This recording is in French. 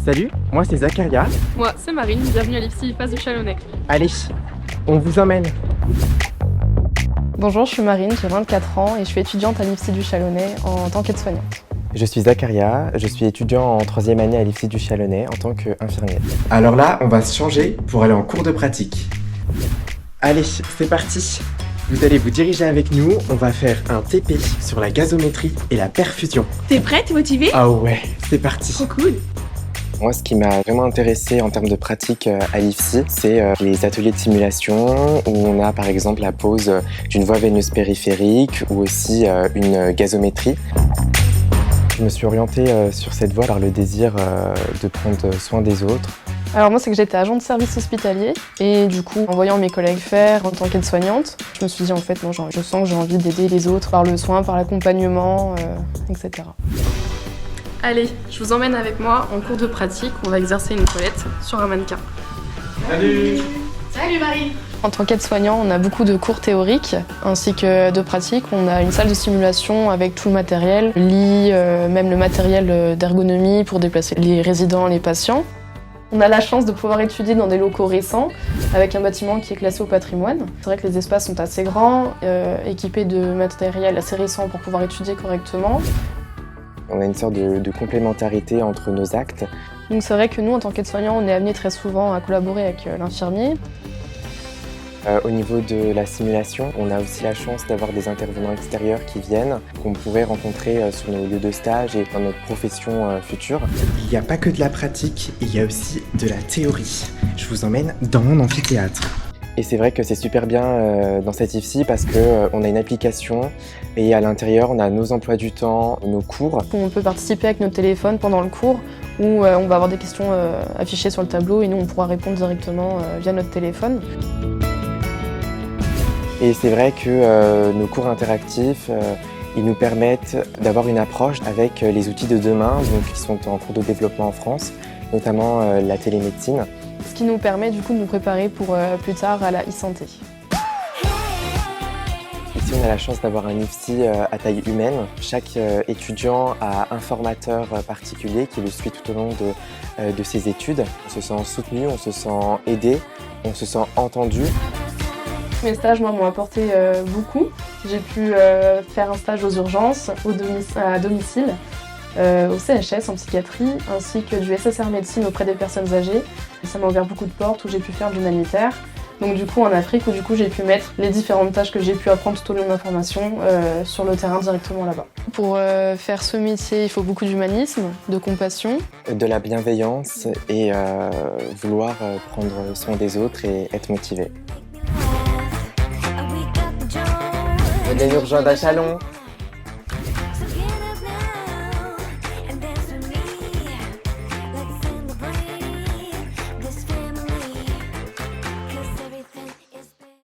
Salut, moi c'est Zacharia. Moi, c'est Marine, bienvenue à l'IFSI IFAS du Chalonnais. Allez, on vous emmène. Bonjour, je suis Marine, j'ai 24 ans et je suis étudiante à l'IFSI du Chalonnais en tant qu'aide-soignante. Je suis Zacharia, je suis étudiant en 3e année à l'IFSI du Chalonnais en tant qu'infirmier. Alors là, on va se changer pour aller en cours de pratique. Allez, c'est parti. Vous allez vous diriger avec nous, on va faire un TP sur la gazométrie et la perfusion. T'es prêt, t'es motivé? Ah ouais, c'est parti. Trop cool. Moi, ce qui m'a vraiment intéressé en termes de pratique à l'IFSI, c'est les ateliers de simulation où on a par exemple la pose d'une voie veineuse périphérique ou aussi une gazométrie. Je me suis orienté sur cette voie par le désir de prendre soin des autres. Alors moi, c'est que j'étais agent de service hospitalier et du coup, en voyant mes collègues faire en tant qu'aide-soignante, je me suis dit en fait, non, je sens que j'ai envie d'aider les autres par le soin, par l'accompagnement, etc. Allez, je vous emmène avec moi en cours de pratique. On va exercer une toilette sur un mannequin. Salut. Salut Marie. En tant qu'aide-soignant, on a beaucoup de cours théoriques ainsi que de pratiques. On a une salle de simulation avec tout le matériel, lit, même le matériel d'ergonomie pour déplacer les résidents, les patients. On a la chance de pouvoir étudier dans des locaux récents avec un bâtiment qui est classé au patrimoine. C'est vrai que les espaces sont assez grands, équipés de matériel assez récent pour pouvoir étudier correctement. On a une sorte de complémentarité entre nos actes. Donc c'est vrai que nous, en tant qu'aide-soignants, on est amenés très souvent à collaborer avec l'infirmier. Au niveau de la simulation, on a aussi la chance d'avoir des intervenants extérieurs qui viennent, qu'on pourrait rencontrer sur nos lieux de stage et dans notre profession future. Il n'y a pas que de la pratique, il y a aussi de la théorie. Je vous emmène dans mon amphithéâtre. Et c'est vrai que c'est super bien dans cette IFSI parce qu'on a une application et à l'intérieur on a nos emplois du temps, nos cours. On peut participer avec notre téléphone pendant le cours où on va avoir des questions affichées sur le tableau et nous on pourra répondre directement via notre téléphone. Et c'est vrai que nos cours interactifs, ils nous permettent d'avoir une approche avec les outils de demain donc, qui sont en cours de développement en France, notamment la télémédecine. Ce qui nous permet du coup de nous préparer pour plus tard à la e-santé. Ici, on a la chance d'avoir un IFSI à taille humaine. Chaque étudiant a un formateur particulier qui le suit tout au long de ses études. On se sent soutenu, on se sent aidé, on se sent entendu. Mes stages, moi, m'ont apporté beaucoup. J'ai pu faire un stage aux urgences, à domicile, au CHS en psychiatrie, ainsi que du SSR médecine auprès des personnes âgées. Et ça m'a ouvert beaucoup de portes où j'ai pu faire de l'humanitaire. Donc du coup en Afrique où du coup j'ai pu mettre les différentes tâches que j'ai pu apprendre tout au long de ma formation sur le terrain directement là-bas. Pour faire ce métier, il faut beaucoup d'humanisme, de compassion. De la bienveillance et vouloir prendre soin des autres et être motivé. Venez nous rejoindre à Chalon.